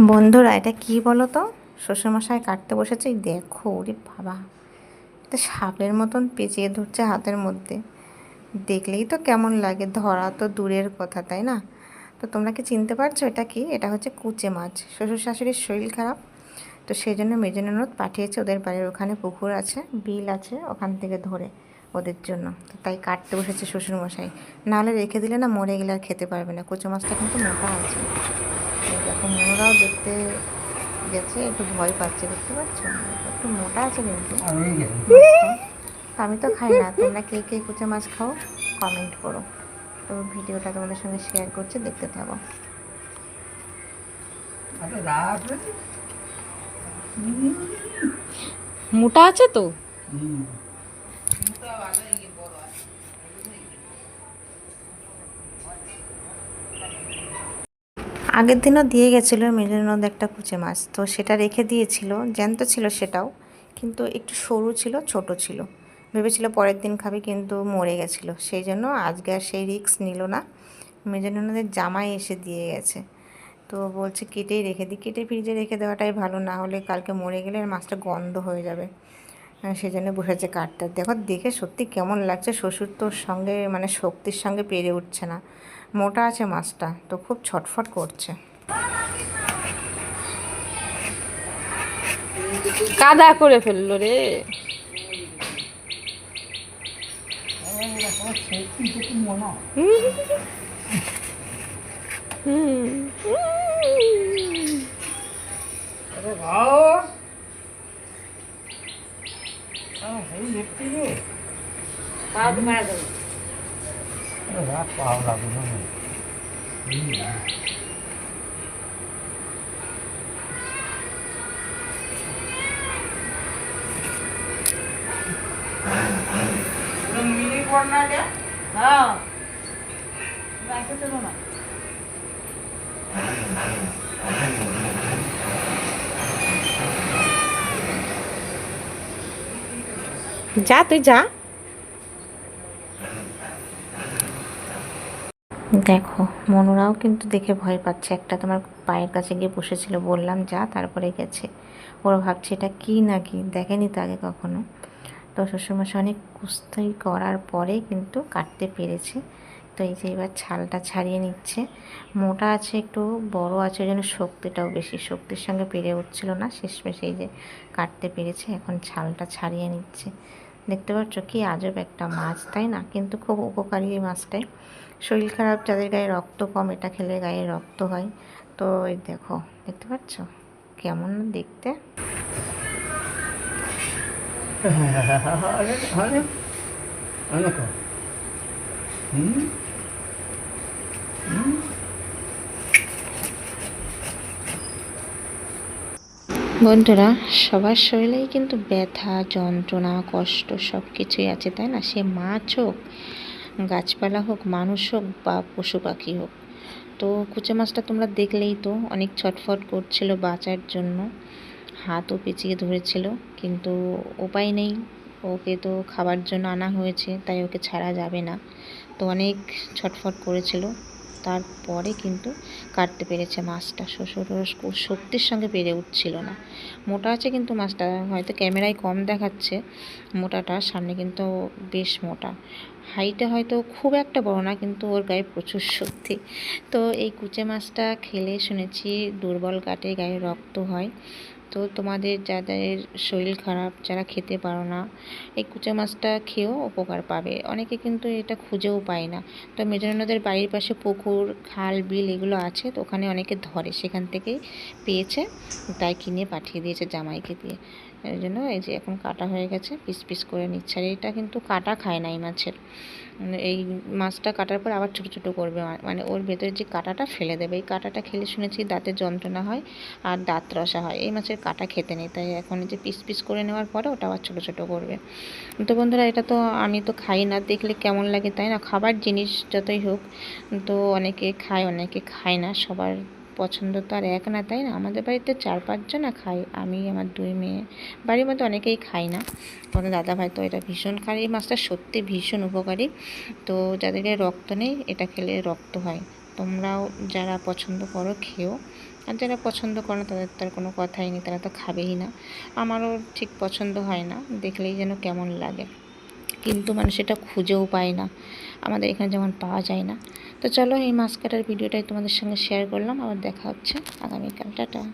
বন্ধুরা, এটা কি বলো তো? শ্বশুরমশাই কাটতে বসেছে, এই দেখো, ওরে বাবা, এটা সাপের মতন পেঁচিয়ে ধরছে হাতের মধ্যে। দেখলেই তো কেমন লাগে, ধরা তো দূরের কথা, তাই না? তো তোমরা কি চিনতে পারছো এটা কি? এটা হচ্ছে কুচে মাছ। শ্বশুর শাশুড়ির শরীর খারাপ, তো সেই জন্য মেজো ননদ পাঠিয়েছে ওদের বাড়ির ওখানে পুকুর আছে, বিল আছে, ওখান থেকে ধরে ওদের জন্য। তো তাই কাটতে বসেছে শ্বশুরমশাই। নাহলে রেখে দিলে না, মরে গেলে আর খেতে পারবে না। কুচে মাছটা কিন্তু মোটা আছে। এই দেখো, মনোরাও দেখতে গেছে, একটু ভয় পাচ্ছে, দেখতে পাচ্ছ? একটু মোটা আছে কিন্তু মাছটা। আমি তো খাই না, তোমরা কে কে কুচে মাছ খাও কমেন্ট করো। তো ভিডিওটা তোমাদের সঙ্গে শেয়ার করছি, দেখতে থাকো। মোটা আছে তো। আগের দিনও দিয়ে গেছিলো মেজর ননদ একটা কুচে মাছ, তো সেটা রেখে দিয়েছিল, জ্যান্ত ছিল সেটাও, কিন্তু একটু সরু ছিল, ছোট ছিল। ভেবেছিল পরের দিন খাবে, কিন্তু মরে গেছিলো। সেই জন্য আজকে আর সেই রিস্ক নিল না। মেজর ননদের জামাই এসে দিয়ে গেছে। তো বলছে কেটেই রেখে দিই। কেটে ফ্রিজে রেখে দেওয়াটাই ভালো, না হলে কালকে মরে গেলে আর মাছটা গন্ধ হয়ে যাবে। সেই জন্য বসেছে কাটতে। দেখো, দেখে সত্যি কেমন লাগছে। শ্বশুর তোর সঙ্গে মানে শক্তির সঙ্গে পেরে উঠছে না, মোটা আছে মাছটা, তো খুব ছটফট করছে। কাদা করে ফেললো রে। যা, তুই যা। দেখো, মনুরাও কিন্তু দেখে ভয় পাচ্ছে। একটা তোমার পায়ের কাছে গিয়ে বসেছিল, বললাম যা, তারপরে গেছে। ওরা ভাবছে এটা কি না কি, দেখেনি তো আগে কখনো। তো শ্বশুরমশাই অনেক কুস্তি করার পরে কিন্তু কাটতে পেরেছে। তো এই যে এবার ছালটা ছাড়িয়ে নিচ্ছে। মোটা আছে, একটু বড় আছে, ওই জন্য শক্তিটাও বেশি, শক্তির সঙ্গে পেরে উঠছিল না। শেষমেশ এই যে কাটতে পেরেছে, এখন ছালটা ছাড়িয়ে নিচ্ছে। দেখতে পাচ্ছ কি আজব একটা মাছ, তাই না? কিন্তু খুব উপকারী এই মাছটাই। শরীর খারাপ যাদের, গায়ে রক্ত কম, এটা খেলে গায়ে রক্ত হয়। তো এই দেখো, দেখতে পাচ্ছ কেমন দেখতে। বন্ধুরা, সবার শরীরেই কিন্তু ব্যথা, যন্ত্রণা, কষ্ট সব কিছুই আছে, তাই না? সে মাছ হোক, গাছপালা হোক, মানুষ হোক, বা পশু পাখি হোক। তো কুচে মাছটা তোমরা দেখলেই তো, অনেক ছটফট করছিল বাঁচার জন্য, হাতও পেঁচিয়ে ধরেছিল, কিন্তু উপায় নেই। ওকে তো খাবার জন্য আনা হয়েছে, তাই ওকে ছাড়া যাবে না। তো অনেক ছটফট করেছিল, তারপরে কিন্তু কাটতে পেরেছে মাছটা। শ্বশুর শক্তির সঙ্গে পেরে উঠছিল না। মোটা আছে কিন্তু মাছটা, হয়তো ক্যামেরায় কম দেখাচ্ছে মোটাটা, সামনে কিন্তু বেশ মোটা। হাইটে হয়তো খুব একটা বড় না, কিন্তু ওর গায়ে প্রচুর শক্তি। তো এই কুচে মাছটা খেলে শুনেছি দুর্বল কাটে, গায়ে রক্ত হয়। তো তোমাদের যাদের শরীর খারাপ, যারা খেতে পারো না, এই কুচা মাছটা খেয়েও উপকার পাবে। অনেকে কিন্তু এটা খুঁজেও পায় না। তো মেজননদের বাড়ির পাশে পুকুর, খাল, বিল এগুলো আছে, তো ওখানে অনেকে ধরে, সেখান থেকেই পেয়েছে, তাই কিনে পাঠিয়ে দিয়েছে জামাইকে দিয়ে। এই জন্য এই যে এখন কাটা হয়ে গেছে, পিস পিস করে নিচ্ছে। আর এটা কিন্তু কাটা খায় না এই মাছের। এই মাছটা কাটার পর আবার ছোটো ছোটো করবে, মানে ওর ভেতরে যে কাঁটাটা ফেলে দেবে। এই কাঁটাটা খেলে শুনেছি দাঁতের যন্ত্রণা হয় আর দাঁত রসা হয়। এই মাছের কাঁটা খেতে নেই, তাই এখন যে পিস পিস করে নেওয়ার পরে ওটা আবার ছোটো ছোটো করবে। তো বন্ধুরা, এটা তো আমি তো খাই না, দেখলে কেমন লাগে, তাই না? খাবার জিনিস যতই হোক, তো অনেকে খায়, অনেকে খায় না। সবার পছন্দ তো আর এক না, তাই না? আমাদের বাড়িতে 4-5 জন খাই, আমি, আমার 2 মেয়ে। বাড়ির মধ্যে অনেকেই খাই না। আমাদের দাদাভাই তো এটা ভীষণ খায়। এই মাছটা সত্যি ভীষণ উপকারী। তো যাদের গায়ে রক্ত নেই, এটা খেলে রক্ত হয়। তোমরাও যারা পছন্দ করো খেও। আর যারা পছন্দ করে না তাদের তার কোনো কথাই নেই, তারা তো খাবেই না। আমারও ঠিক পছন্দ হয় না, দেখলেই যেন কেমন লাগে, কিন্তু মানুষ এটা খুঁজেও পায় না, আমাদের এখানে যেমন পাওয়া যায় না। তো চলো, এই মাছ কাটার ভিডিওটাই তোমাদের সঙ্গে শেয়ার করলাম, আবার দেখা হচ্ছে আগামীকাল। টাটা।